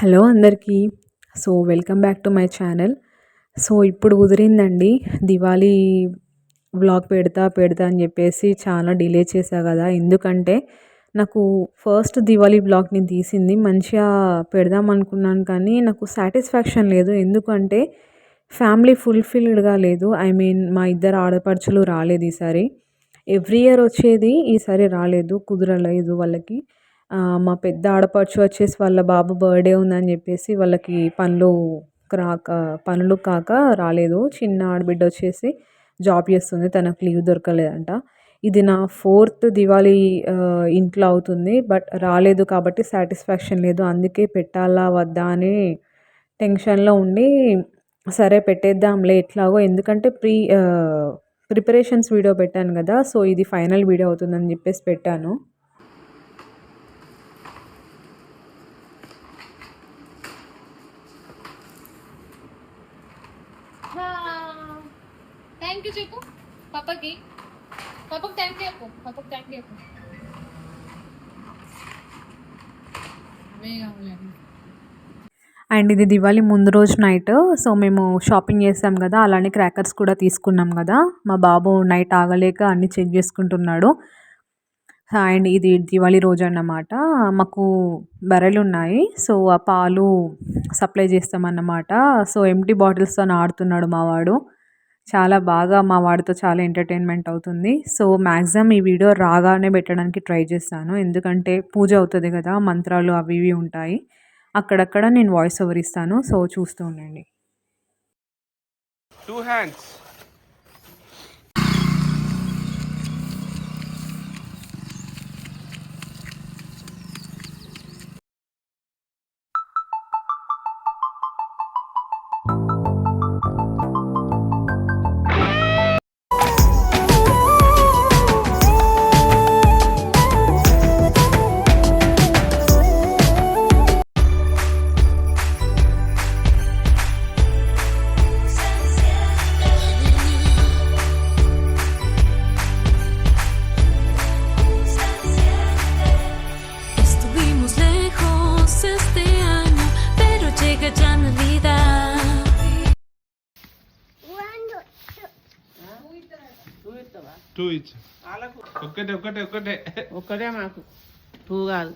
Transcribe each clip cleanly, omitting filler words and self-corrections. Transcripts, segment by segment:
Hello అందరికీ. Welcome back to my channel. ఇప్పుడు కుదిరిందండి Diwali vlog పెడతా అని చెప్పేసి చాలా డిలే చేశా కదా. ఎందుకంటే నాకు ఫస్ట్ దివాళీ వ్లాగ్ నేను తీసింది మంచిగా పెడదాం అనుకున్నాను, కానీ నాకు సాటిస్ఫాక్షన్ లేదు. ఎందుకంటే ఫ్యామిలీ ఫుల్ఫిల్డ్గా లేదు. మా ఇద్దరు ఆడపడుచులు రాలేదు ఈసారి. ఎవ్రీ ఇయర్ వచ్చేది, ఈసారి రాలేదు, కుదరలేదు వాళ్ళకి. మా పెద్ద ఆడపడుచు వచ్చేసి వాళ్ళ బాబు బర్త్డే ఉందని చెప్పేసి వాళ్ళకి పనులు కాక రాలేదు. చిన్న ఆడబిడ్డ వచ్చేసి జాబ్ చేస్తుంది, తనకు లీవ్ దొరకలేదంట. ఇది నా 4th దివాళీ ఇంట్లో అవుతుంది, బట్ రాలేదు కాబట్టి సాటిస్ఫాక్షన్ లేదు. అందుకే పెట్టాలా వద్దా అని టెన్షన్లో ఉండి, సరే పెట్టేద్దాంలే ఎట్లాగో, ఎందుకంటే ప్రిపరేషన్స్ వీడియో పెట్టాను కదా. ఇది ఫైనల్ వీడియో అవుతుందని చెప్పేసి పెట్టాను. థ్యాంక్ యూ చెప్పు పాపకి. థ్యాంక్ యూ చెప్పు. థ్యాంక్ యూ చెప్పు. అండ్ ఇది దివాళీ ముందు రోజు నైట్. మేము షాపింగ్ చేసాం కదా, అలానే క్రాకర్స్ కూడా తీసుకున్నాం కదా. మా బాబు నైట్ ఆగలేక అన్నీ చెక్ చేసుకుంటున్నాడు. అండ్ ఇది దివాళీ రోజు అన్నమాట. మాకు బర్రెలు ఉన్నాయి, ఆ పాలు సప్లై చేస్తామన్నమాట. ఎంటీ బాటిల్స్తో ఆడుతున్నాడు మా వాడు. చాలా బాగా మా వాడితో చాలా ఎంటర్టైన్మెంట్ అవుతుంది. మ్యాక్సిమం ఈ వీడియో రాగానే పెట్టడానికి ట్రై చేస్తాను, ఎందుకంటే పూజ అవుతుంది కదా, మంత్రాలు అవి ఇవి ఉంటాయి. అక్కడక్కడ నేను వాయిస్ ఓవర్ ఇస్తాను. చూస్తూ ఉండండి. 2 hands. టూ ఇచ్చు. ఒక్కటే మాకు 2 కాదు.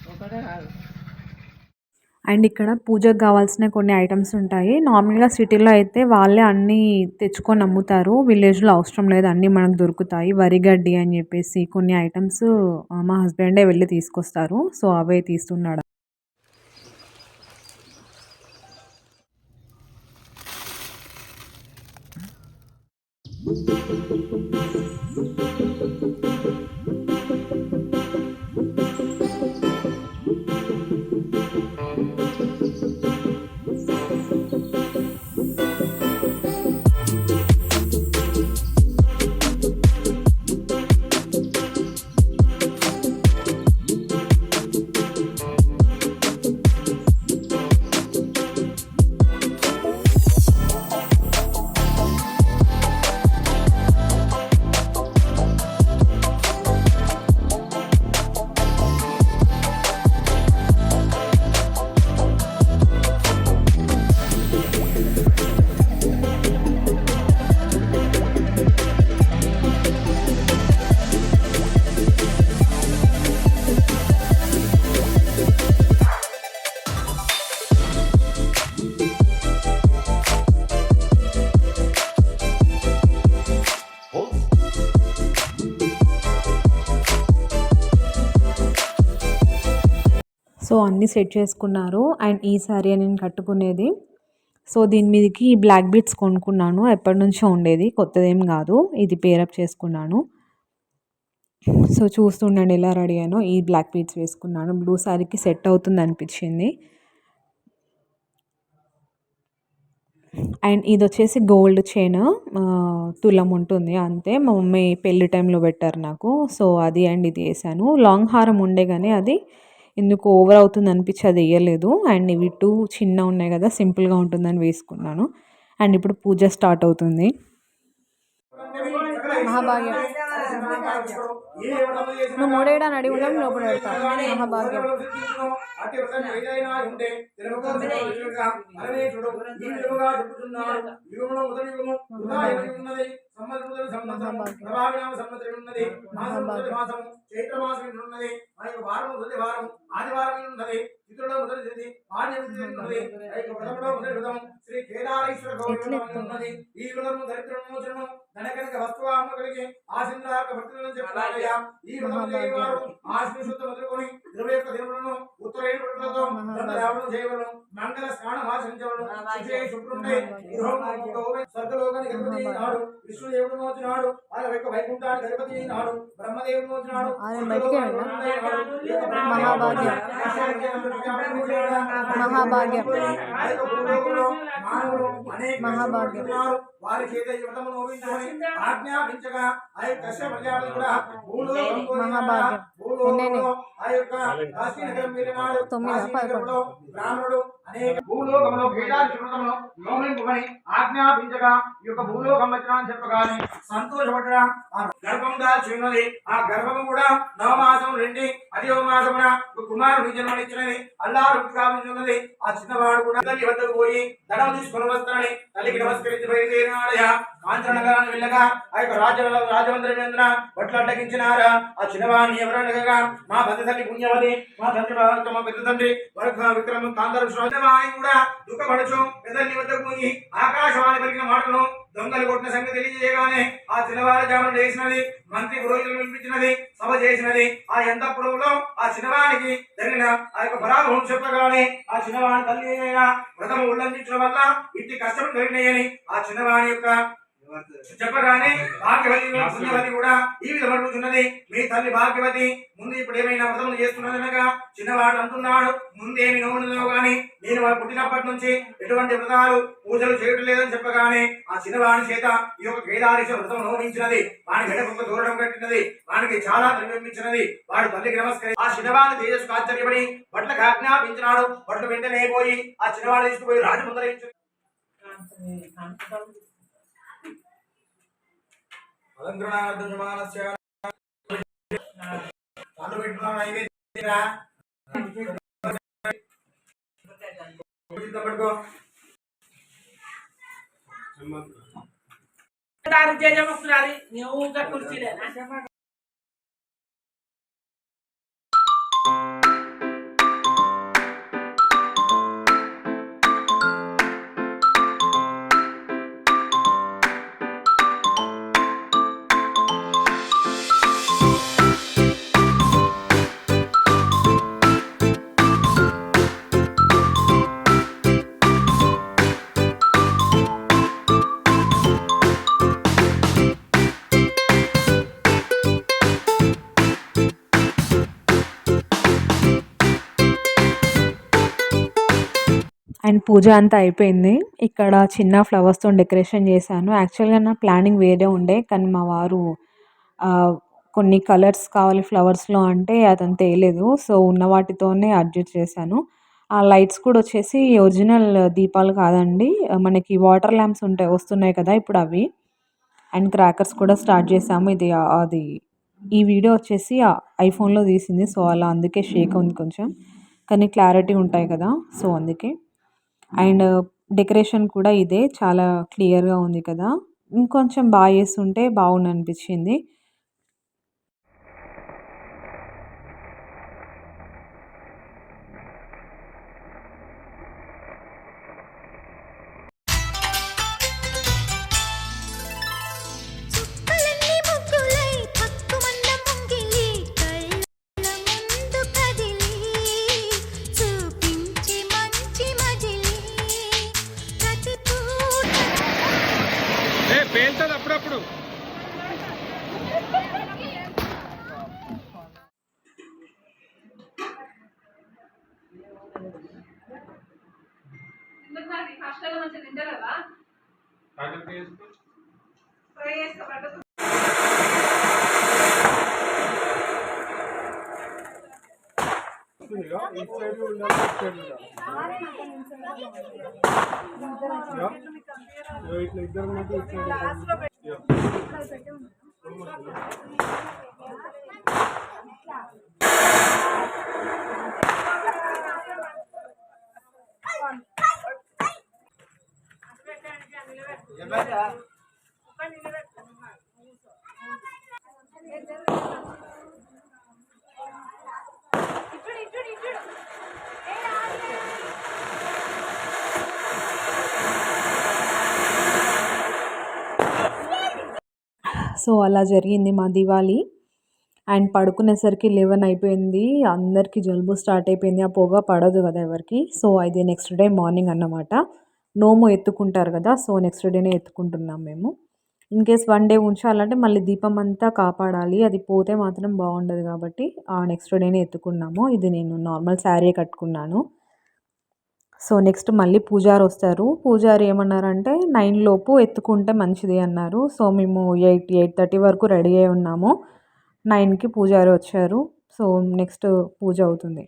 ఒకటే కాదు. అండ్ ఇక్కడ పూజకు కావాల్సిన కొన్ని ఐటమ్స్ ఉంటాయి. నార్మల్గా సిటీలో అయితే వాళ్ళే అన్నీ తెచ్చుకొని అమ్ముతారు, విలేజ్లో అవసరం లేదు, అన్నీ మనకు దొరుకుతాయి. వరిగడ్డి అని చెప్పేసి కొన్ని ఐటమ్స్ మా హస్బెండే వెళ్ళి తీసుకొస్తారు. అవే తీస్తున్నాడు. అన్నీ సెట్ చేసుకున్నారు. అండ్ ఈ సారీ నేను కట్టుకునేది. దీని మీదకి బ్లాక్ బీడ్స్ కొనుక్కున్నాను, ఎప్పటి నుంచో ఉండేది, కొత్తదేం కాదు. ఇది పేరప్ చేసుకున్నాను. చూస్తుండండి ఎలా రెడీ అయ్యానో. ఈ బ్లాక్ బీడ్స్ వేసుకున్నాను, బ్లూ సారీకి సెట్ అవుతుంది అనిపించింది. అండ్ ఇది వచ్చేసి గోల్డ్ చైన్, తులం ఉంటుంది అంతే. మా మమ్మీ పెళ్లి టైంలో పెట్టారు నాకు. అది అండ్ ఇది వేసాను. లాంగ్ హారం ఉండే కానీ అది ఎందుకు ఓవర్ అవుతుంది అనిపించి అది వేయలేదు. అండ్ ఇవి 2 చిన్న ఉన్నాయి కదా, సింపుల్గా ఉంటుందని వేసుకున్నాను. అండ్ ఇప్పుడు పూజ స్టార్ట్ అవుతుంది. మహాభాగ్యం నువ్వు మూడేయడానికి అడిగి ఉన్నాం లోపల పెడతావు మహాభాగ్యం శ్రీ కేదారేశ్వర గౌరవం ఈ వ్రతము దరిద్రమోచనము ధనకనక వస్తువామకలిగి ఆశీర్వాద భక్తులను చెప్పాలయ్యా. ఈ వ్రతము చేయవారు ఆశ్విన శుద్ధ మొదలుకొని 21 దినములను ఉత్తరైన వ్రతములతో వ్రతరావణం చేయవలను. మంగళ స్నానం ఆచరించవలను. శుచే శుభ్రుండే స్వర్గలోకానికి అధిపతి అయినాడు. విష్ణుదేవుడు నోచినాడు. ఆ యొక్క వైకుంఠానికి అధిపతి అయినాడు. బ్రహ్మదేవుడు నోచినాడు. మహాభాగ్యం మహాభాగ్యం మహాభాగ్యం వారి చేత యువతము నోవించుకొని ఆజ్ఞాపించగా ఆ యొక్క కశ్యప ప్రజాపతి కూడా భూలోకంలో ఆ యొక్క కాశీ నగరం వెళ్ళినాడు. బ్రాహ్మణుడు అనేక భూలోకంలో కేదారి శుభ్రతమును నోవింపుకొని ఆజ్ఞాపించగా ఈ యొక్క భూలోకం వచ్చినాన్ని చెప్పగానే సంతోషపడ్డా గర్భం దాల్చి ఉన్నది. ఆ గర్భము కూడా నవమాసం రెండి 10వ మాసమున కుమారుడు జన్మనిచ్చినది. అల్లారు కావించున్నది. ఆ చిన్నవాడు కూడా తల్లి వద్దకు పోయి ధనం తీసుకొని వస్తానని తల్లికి నమస్కరించి బయలుదేరినాడయా. కాంచన నగరాన్ని వెళ్ళగా ఆ యొక్క రాజమందిరం బట్లు అడ్డగించినారా. ఆ చిన్నవాడిని ఎవరనగా మా పెద్ద తల్లి పుణ్యవతి, మా తండ్రి మా పెద్ద తండ్రి విక్రమం కాంతరు వాణి కూడా దుఃఖపడచ్చు. పెద్దల్ని వద్దకు పోయి ఆకాశవాణి పలికిన మాటలను దొంగలు కొట్టిన సంగతి తెలియజేయగానే ఆ చిన్నవారి జామను చేసినది. మంత్రి పురోహితులు వినిపించినది. సభ చేసినది. ఆ యంతఃపురంలో ఆ చిన్నవానికి జరిగిన ఆ యొక్క పరాభవం చెప్పగానే ఆ చిన్నవాణి తల్లి అయిన వ్రతము ఉల్లంఘించడం వల్ల ఇట్టి కష్టం కలిగినాయని ఆ చిన్నవాణి యొక్క చెప్పగానే భాగ్యవతి కూడా ఈ విధంగా కూర్చున్నది. మీ తల్లి భాగ్యవతి ముందు ఇప్పుడు ఏమైనా వ్రతములు చేస్తున్నదనగా చిన్నవాడు అంటున్నాడు. ముందేమి నోమునదో గాని నేను వాడు పుట్టినప్పటి నుంచి ఎటువంటి వ్రతాలు పూజలు చేయడం లేదని చెప్పగానే ఆ చిన్నవాడి చేత ఈ యొక్క కేదారేశ్వర వ్రతం నోమించినది. వాని గడపకు దూరడం కట్టినది. వానికి చాలా ద్రవ్యమించినది. వాడు తల్లికి నమస్కరి ఆ చిన్నవాడిని తేజస్సుకు ఆశ్చర్యపడి బట్లకు ఆజ్ఞాపించినాడు. బట్లు వెంటనే పోయి ఆ చిన్నవాడు తీసుకుపోయి రాజు ముందరించు అలంకరణార్థమానస్య కాళ్ళు పెట్టుకున్న నైవేద్యంగా పట్టుకో జయమొక్కులారి నువ్వు కుర్చీలేనా అండ్ పూజ అంతా అయిపోయింది. ఇక్కడ చిన్న ఫ్లవర్స్తో డెకరేషన్ చేశాను. యాక్చువల్గా నా ప్లానింగ్ వేరే ఉండే, కానీ మా వారు కొన్ని కలర్స్ కావాలి ఫ్లవర్స్లో అంటే అతను తేలేదు. సో ఉన్న వాటితోనే అడ్జస్ట్ చేశాను. ఆ లైట్స్ కూడా వచ్చేసి ఒరిజినల్ దీపాలు కాదండి, మనకి వాటర్ ల్యాంప్స్ వస్తున్నాయి కదా ఇప్పుడు అవి. అండ్ క్రాకర్స్ కూడా స్టార్ట్ చేసాము. అది ఈ వీడియో వచ్చేసి ఐఫోన్లో తీసింది. సో అలా అందుకే షేక్ ఉంది కొంచెం, కానీ క్లారిటీ ఉంటాయి కదా, సో అందుకే. అండ్ డెకరేషన్ కూడా ఇదే చాలా క్లియర్గా ఉంది కదా. ఇంకొంచెం బాగా చేస్తుంటే బాగుంది అనిపించింది. పేల్తుంది అప్పుడప్పుడు. ఇట్లా ఇద్దరు సో అలా జరిగింది మా దివాళీ. అండ్ పడుకునేసరికి 11 అయిపోయింది. అందరికీ జలుబు స్టార్ట్ అయిపోయింది. ఆ పొగ పడదు కదా ఎవరికి. సో అది నెక్స్ట్ డే మార్నింగ్ అన్నమాట. నోము ఎత్తుకుంటారు కదా, సో నెక్స్ట్ డేనే ఎత్తుకుంటున్నాం మేము. ఇన్ కేస్ 1 డే ఉంచాలంటే మళ్ళీ దీపం అంతా కాపాడాలి. అది పోతే మాత్రం బాగుండదు కాబట్టి ఆ నెక్స్ట్ డేనే ఎత్తుకున్నాము. ఇది నేను నార్మల్ శారీ కట్టుకున్నాను. సో నెక్స్ట్ మళ్ళీ పూజారి వస్తారు. పూజారి ఏమన్నారంటే 9 లోపు ఎత్తుకుంటే మంచిది అన్నారు. సో మేము 8:30 వరకు రెడీ అయి ఉన్నాము. 9కి పూజారి వచ్చారు. సో నెక్స్ట్ పూజ అవుతుంది.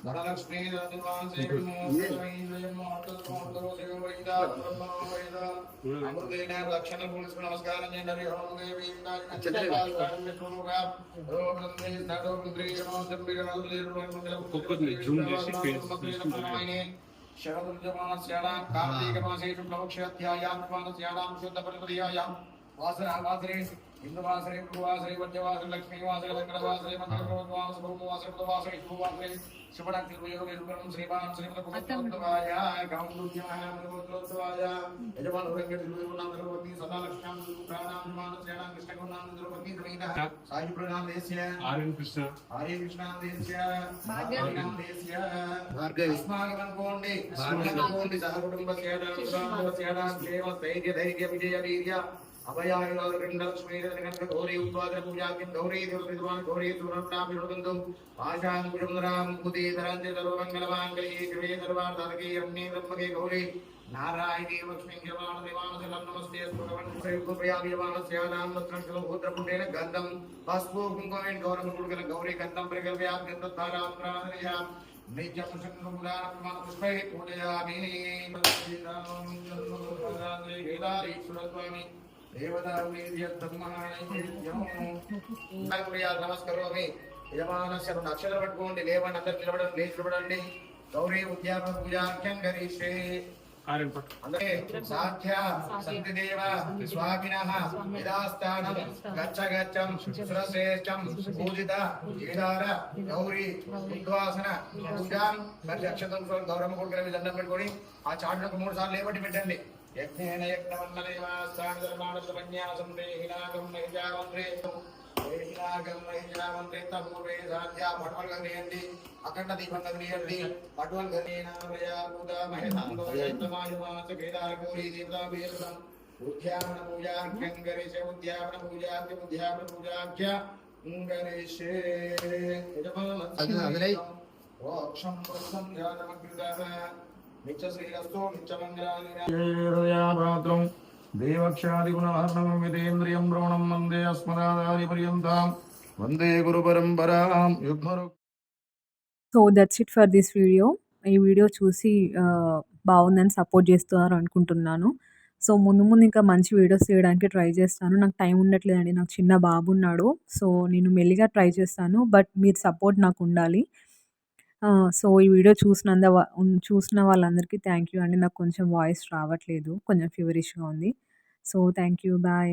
ధనలక్ష్మీ అమృతైన లక్షణ పురుషుడు నమస్కారం చేయండి. శరదృజమానస్యానాం కార్తీక మాసే శుక్లపక్షాధ్యాయాం మానస్యానాం శుద్ధ పరిపర్యాయాం వాసరే ఇంద్రవాసరే గురువాసరే వజ్రవాసరే లక్ష్మీవాసరే వెంకటవాసరే మంగళవాసరే భౌమవాసరే బుధవాసరే శుభవాసరే శుభనక్షత్ర యోగం శ్రీమాన్ శ్రీమద్భగవద్వాయ గౌండుజ్యాయ భగవద్వాయ యజమాన వెంకటేశ్వరనామర్వతి సదా లక్ష్మీం ప్రాణాం మానస్యానాం కృష్ణగుణాం ద్రౌపదీ సమేత సాయి ప్రణామ దేశ్య ఆర్యన్ కృష్ణ దేశ్య భాగ్యం దేశ్య భార్గవి స్మాగమం కోండి సహ కుటుంబస్యానాం క్షేమ స్థైర్య ధైర్య విజయ వీర్య अभयायुलक्ष्मीरघोरी उत्पादन पूजाकिं गौरी दुर्विद्वान् गौरी दुर्नामिरुदन्तु आशां कुशुन्दरां कुतीतराञ्च सर्वमङ्गलमाङ्गल्ये शिवे सर्वार्थसाधके रम्ये ब्रह्मके गौरी नारायणी लक्ष्मीं जवानदेवानसलं नमस्ते प्रयागीयमानस्यानां वस्त्रं शलभूत्रपुण्डेन गन्धं पस्पो कुङ्कुमेन गौरवपुण्डकं गौरी गन्धं परिकल्पयां गन्धधारां प्राणयां नित्यं शङ्कुमुदानं पुष्पैः पूजयामि वेदारीश्वरस्वामी నమస్కరోమి. యజమానస్య అక్షర పట్టుకోండి, లేవండి, అందరు నిలబడండి, లేచిబడండి. గౌరీ ఉద్యాన పూజాఖ్యం గరీషే అందరే సాధ్య సంతిదేవ స్వామినః యదాస్థానం గచ్చం సురశ్రేష్టం పూజిత ఏడార గౌరీ ఉద్వాసన పూజాం అక్షతం గౌరమ్మ కొడుకుల దండం పెట్టుకొని ఆ చాటుకు 3 సార్లు లేబట్టి పెట్టండి. యజ్ఞేన యజ్ఞవన్నదేవాస్థానధర్మాణసమన్యాసం దేహినాగం మహిజావంద్రే పూర్వే సాధ్యా పటువల్ గంగేయండి, అఖండ దీపం గంగేయండి. పటువల్ గంగేనామయాగోరీ దేవతాభీరం ఉద్యాపన పూజాఖ్యం గరిషే ఉద్యాపన పూజాఖ్య ఉద్యాపన పూజాఖ్య గరిషే మోక్షం ప్రసం ధ్యానమగ్రత దేవక్షాదిగుణవర్ణం విదేంద్రియం ద్రోణం వందే అస్మదాది పర్యంతం వందే గురు పరంపరాం యుగ్మరు. So that's it for this video. ఈ వీడియో చూసి బాగుందని సపోర్ట్ చేస్తున్నారు అనుకుంటున్నాను. సో ముందు ఇంకా మంచి వీడియోస్ చేయడానికి ట్రై చేస్తాను. నాకు టైం ఉండట్లేదండి, నాకు చిన్న బాబు ఉన్నాడు. సో నేను మెల్లిగా ట్రై చేస్తాను, బట్ మీరు సపోర్ట్ నాకు ఉండాలి. సో ఈ వీడియో చూసిన వాళ్ళందరికీ థ్యాంక్ యూ అండి. నాకు కొంచెం వాయిస్ రావట్లేదు, కొంచెం ఫీవరిష్గా ఉంది. So thank you, bye.